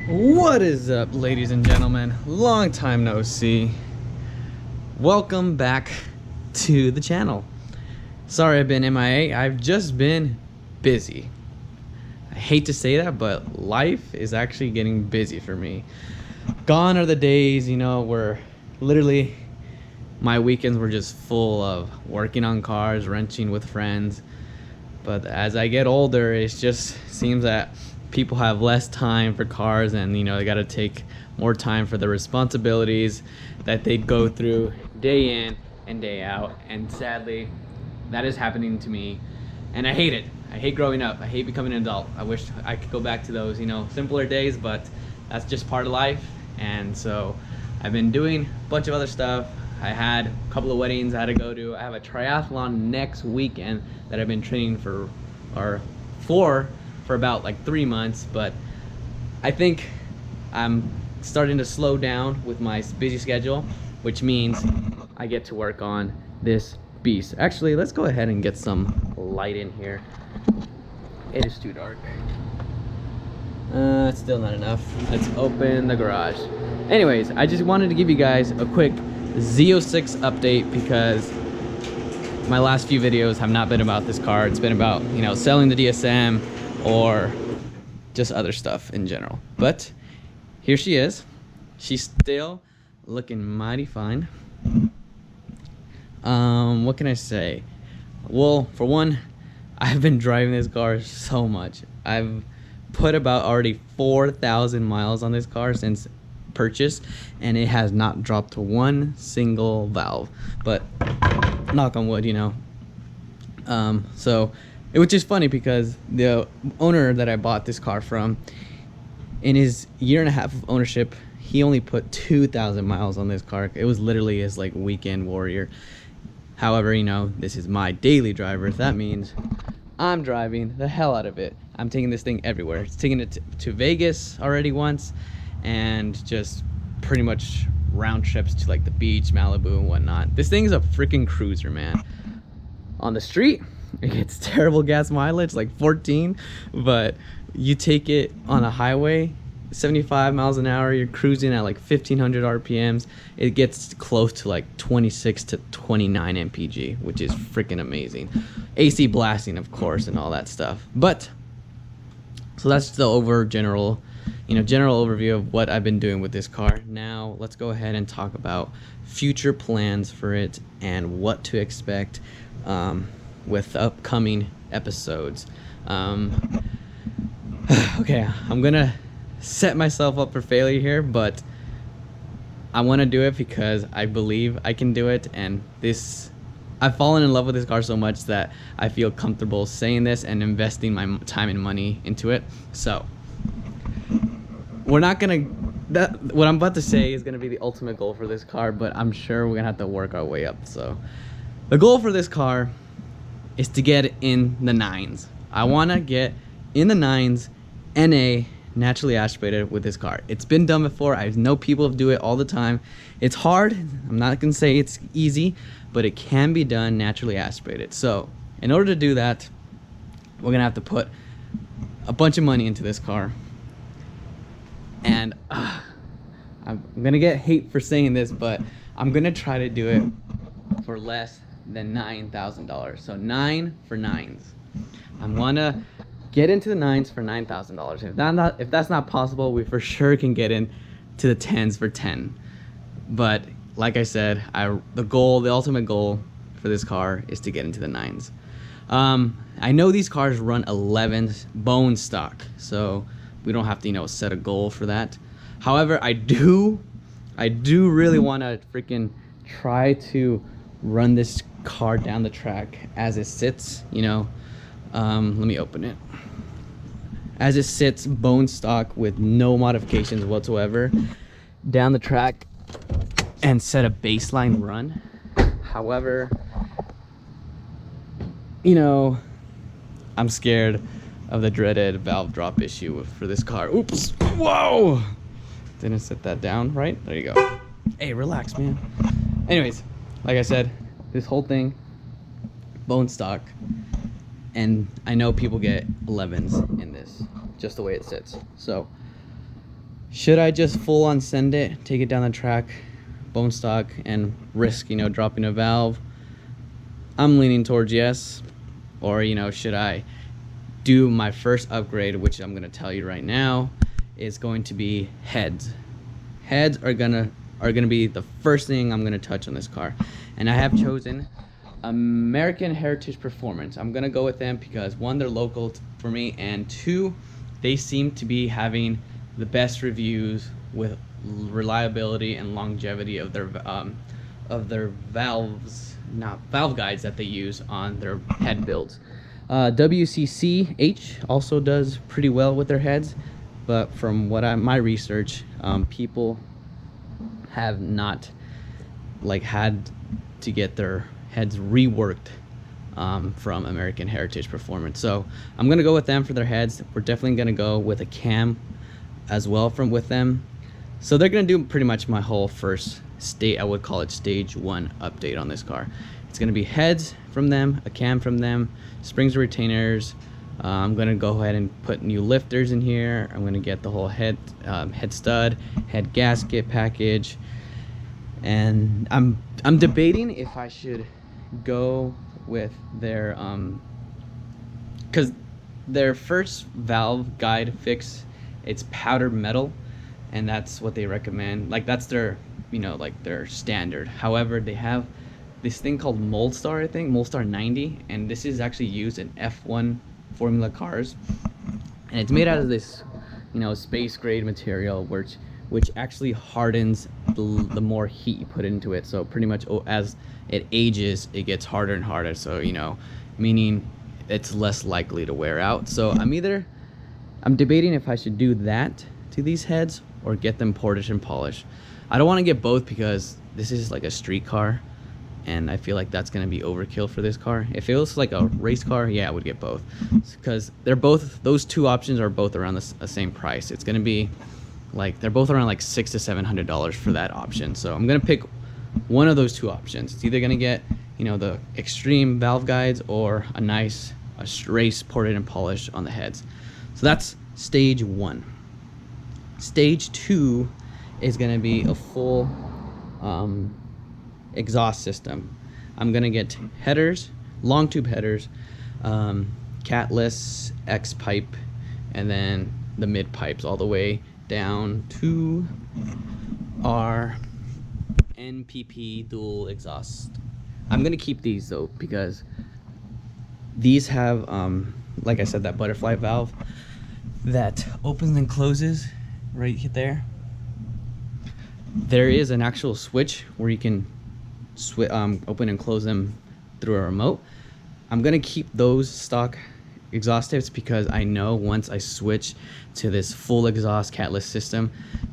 What is up, ladies and gentlemen? Long time no see. Welcome back to the channel. Sorry I've been MIA. I've just been busy. I hate to say that, but life is actually getting busy for me. Gone are the days, where literally my weekends were just full of working on cars, wrenching with friends. But as I get older, it just seems that people have less time for cars, and they got to take more time for the responsibilities that they go through day in and day out. And sadly, that is happening to me, and I hate it. I hate growing up. I hate becoming an adult. I wish I could go back to those simpler days, but that's just part of life. And so I've been doing a bunch of other stuff. I had a couple of weddings I had to go to. I have a triathlon next weekend that I've been training for about like 3 months, but I think I'm starting to slow down with my busy schedule, which means I get to work on this beast. Actually, let's go ahead and get some light in here. It is too dark. It's still not enough. Let's open the garage. Anyways, I just wanted to give you guys a quick Z06 update because my last few videos have not been about this car. It's been about, selling the DSM or just other stuff in general. But here she is. She's still looking mighty fine. What can I say? Well, for one, I've been driving this car so much. I've put about already 4,000 miles on this car since purchase, and it has not dropped to one single valve. But knock on wood, so which is funny because the owner that I bought this car from, in his year and a half of ownership, he only put 2,000 miles on this car. It was literally his like weekend warrior. However, this is my daily driver. That means I'm driving the hell out of it. I'm taking this thing everywhere. It's taking it to Vegas already once, and just pretty much round trips to like the beach, Malibu and whatnot. This thing is a freaking cruiser, man. On the street, it gets terrible gas mileage, like 14, but you take it on a highway, 75 miles an hour, you're cruising at like 1500 RPMs. It gets close to like 26 to 29 mpg, which is freaking amazing. AC blasting, of course, and all that stuff. But so that's the general overview of what I've been doing with this car. Now let's go ahead and talk about future plans for it and what to expect with upcoming episodes. Okay, I'm gonna set myself up for failure here, but I want to do it because I believe I can do it, and I've fallen in love with this car so much that I feel comfortable saying this and investing my time and money into it. So what I'm about to say is gonna be the ultimate goal for this car, but I'm sure we're gonna have to work our way up. So the goal for this car is to get in the 9s. I want to get in the 9s NA naturally aspirated with this car. It's been done before. I know people do it all the time. It's hard. I'm not gonna say it's easy, but it can be done naturally aspirated. So in order to do that, we're gonna have to put a bunch of money into this car. And I'm gonna get hate for saying this, but I'm gonna try to do it for less than $9,000. So 9 for 9s. I wanna get into the 9s for $9,000. If that's not possible, we for sure can get in to the 10s for 10. But like I said, the ultimate goal for this car is to get into the 9s. I know these cars run 11s bone stock, so we don't have to set a goal for that. However, I do really want to freaking try to run this car down the track as it sits. Let me open it. As it sits bone stock with no modifications whatsoever down the track and set a baseline run. However, I'm scared of the dreaded valve drop issue for this car. Oops. Whoa! Didn't set that down right. There you go. Hey, relax, man. Anyways, like I said, this whole thing, bone stock. And I know people get 11s in this, just the way it sits. So Should I just full on send it, take it down the track, bone stock, and risk, dropping a valve? I'm leaning towards yes. Or, should I do my first upgrade, which I'm gonna tell you right now, is going to be heads. Heads are gonna be the first thing I'm gonna touch on this car, and I have chosen American Heritage Performance. I'm gonna go with them because one, they're local for me, and two, they seem to be having the best reviews with reliability and longevity of their valves, not valve guides that they use on their head builds. WCCH also does pretty well with their heads, but from my research, people have not had to get their heads reworked from American Heritage Performance. So I'm gonna go with them for their heads. We're definitely gonna go with a cam as well with them. So they're gonna do pretty much my whole first I would call it stage 1 update on this car. It's gonna be heads from them, a cam from them, springs and retainers. I'm gonna go ahead and put new lifters in here. I'm gonna get the whole head stud, head gasket package, and I'm debating if I should go with their because their first valve guide fix, it's powdered metal, and that's what they recommend. That's their their standard. However, they have this thing called Moldstar, I think Moldstar 90, and this is actually used in F1 Formula cars, and it's made out of this space grade material which actually hardens the more heat you put into it. So pretty much as it ages, it gets harder and harder, so meaning it's less likely to wear out. So I'm debating if I should do that to these heads or get them ported and polished. I don't want to get both because this is like a street car, and I feel like that's going to be overkill for this car. If it was like a race car, yeah, I would get both, because those two options are both around the same price. It's going to be they're both around $600 to $700 for that option. So I'm going to pick one of those two options. It's either going to get the extreme valve guides or a race ported and polished on the heads. So that's stage 1. Stage 2 is going to be a full exhaust system. I'm going to get headers, long tube headers, catless X pipe, and then the mid pipes all the way down to our NPP dual exhaust. I'm going to keep these though, because these have like I said, that butterfly valve that opens and closes right there. There is an actual switch where you can open and close them through a remote. I'm gonna keep those stock exhaust tips because I know once I switch to this full exhaust catless system,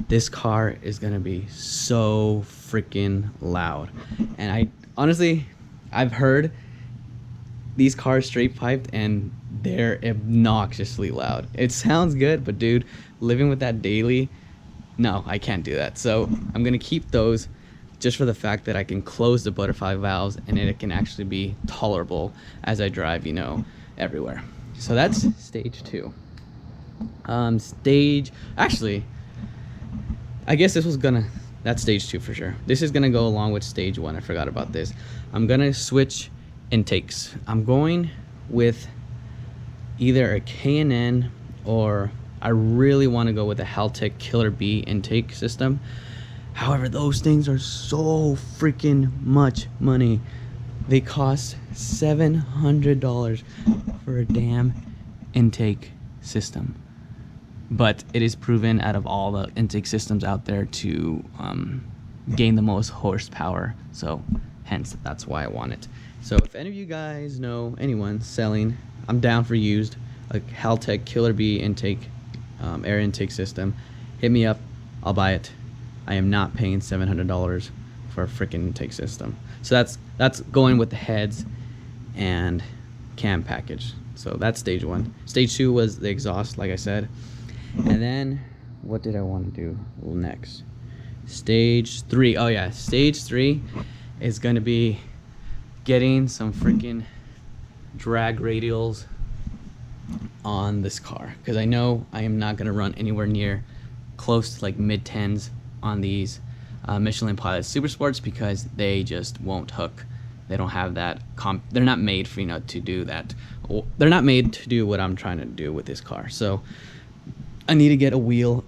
this car is gonna be so freaking loud. And I've heard these cars straight piped and they're obnoxiously loud. It sounds good, but dude, living with that daily, no, I can't do that. So I'm gonna keep those just for the fact that I can close the butterfly valves and it can actually be tolerable as I drive, everywhere. So that's stage 2. Actually, I guess that's stage 2 for sure. This is gonna go along with stage 1. I forgot about this. I'm gonna switch intakes. I'm going with either a K&N or I really want to go with a Haltech Killer B intake system. However, those things are so freaking much money. They cost $700 for a damn intake system. But it is proven out of all the intake systems out there to gain the most horsepower. So hence, that's why I want it. So if any of you guys know anyone selling, I'm down for used, a Haltech Killer B intake, air intake system, hit me up, I'll buy it. I am not paying $700 for a freaking intake system. So that's going with the heads and cam package. So that's stage 1. Stage 2 was the exhaust, like I said. And then what did I want to do next? Stage 3. Oh yeah, stage 3 is going to be getting some freaking drag radials on this car, because I know I am not going to run anywhere near close to like mid-10s on these Michelin Pilot Super Sports, because they just won't hook. They don't have that they're not made for, to do that. They're not made to do what I'm trying to do with this car. So I need to get a wheel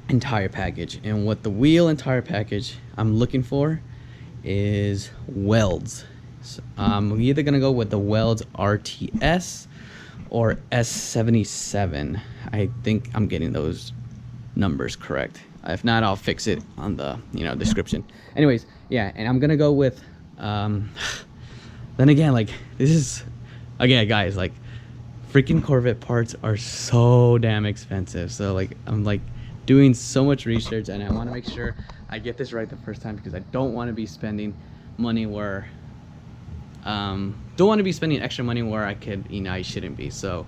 and tire package. And what the wheel and tire package I'm looking for is welds. So I'm either gonna go with the welds RTS or S77. I think I'm getting those numbers correct. If not, I'll fix it on the description. Anyways, yeah, and I'm gonna go with then again, like, this is, again guys, like, freaking Corvette parts are so damn expensive. So like, I'm like doing so much research, and I want to make sure I get this right the first time, because I don't want to be spending money where don't want to be spending extra money where I could, I shouldn't be. So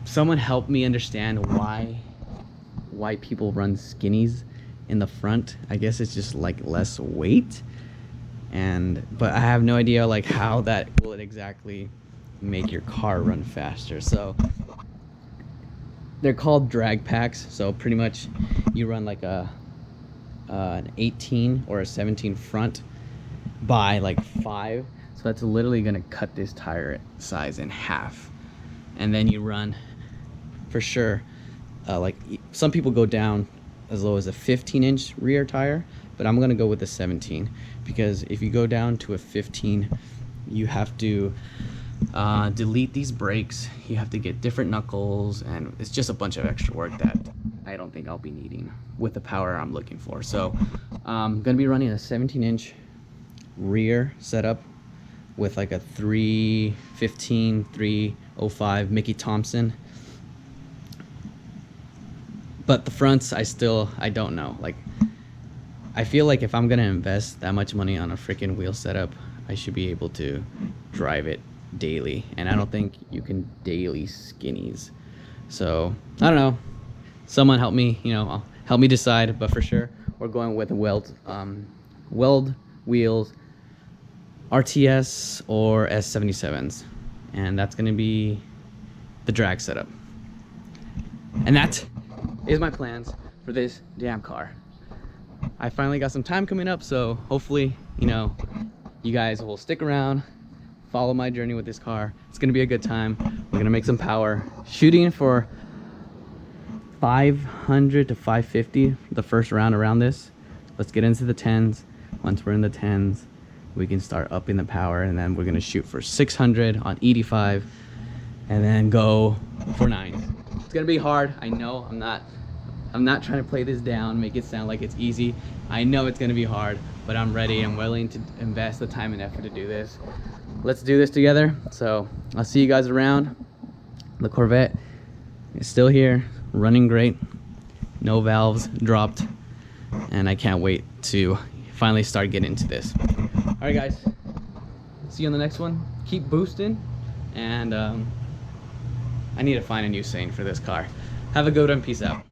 someone help me understand why people run skinnies in the front. I guess it's just like less weight, but I have no idea like how that will exactly make your car run faster. So they're called drag packs. So pretty much you run like an 18 or a 17 front by like 5. So that's literally gonna cut this tire size in half. And then you run, for sure, like some people go down as low as a 15-inch rear tire, but I'm gonna go with a 17, because if you go down to a 15, you have to delete these brakes, you have to get different knuckles, and it's just a bunch of extra work that I don't think I'll be needing with the power I'm looking for. So I'm gonna be running a 17-inch rear setup with like a 315, 305 Mickey Thompson. But the fronts, I don't know. Like, I feel like if I'm gonna invest that much money on a freaking wheel setup, I should be able to drive it daily, and I don't think you can daily skinnies. So I don't know. Someone help me, help me decide. But for sure, we're going with weld wheels, RTS or S77s, and that's gonna be the drag setup. And that is my plans for this damn car. I finally got some time coming up, so hopefully, you guys will stick around, follow my journey with this car. It's gonna be a good time. We're gonna make some power. Shooting for 500 to 550 the first round around this. Let's get into the 10s. Once we're in the 10s, we can start upping the power, and then we're gonna shoot for 600 on 85, and then go for 9s. It's gonna be hard. I know. I'm not trying to play this down, make it sound like it's easy. I know it's gonna be hard, but I'm ready. I'm willing to invest the time and effort to do this. Let's do this together. So I'll see you guys around. The Corvette is still here, running great. No valves dropped, and I can't wait to finally start getting into this. All right, guys. See you on the next one. Keep boosting, and I need to find a new saying for this car. Have a good one. Peace out.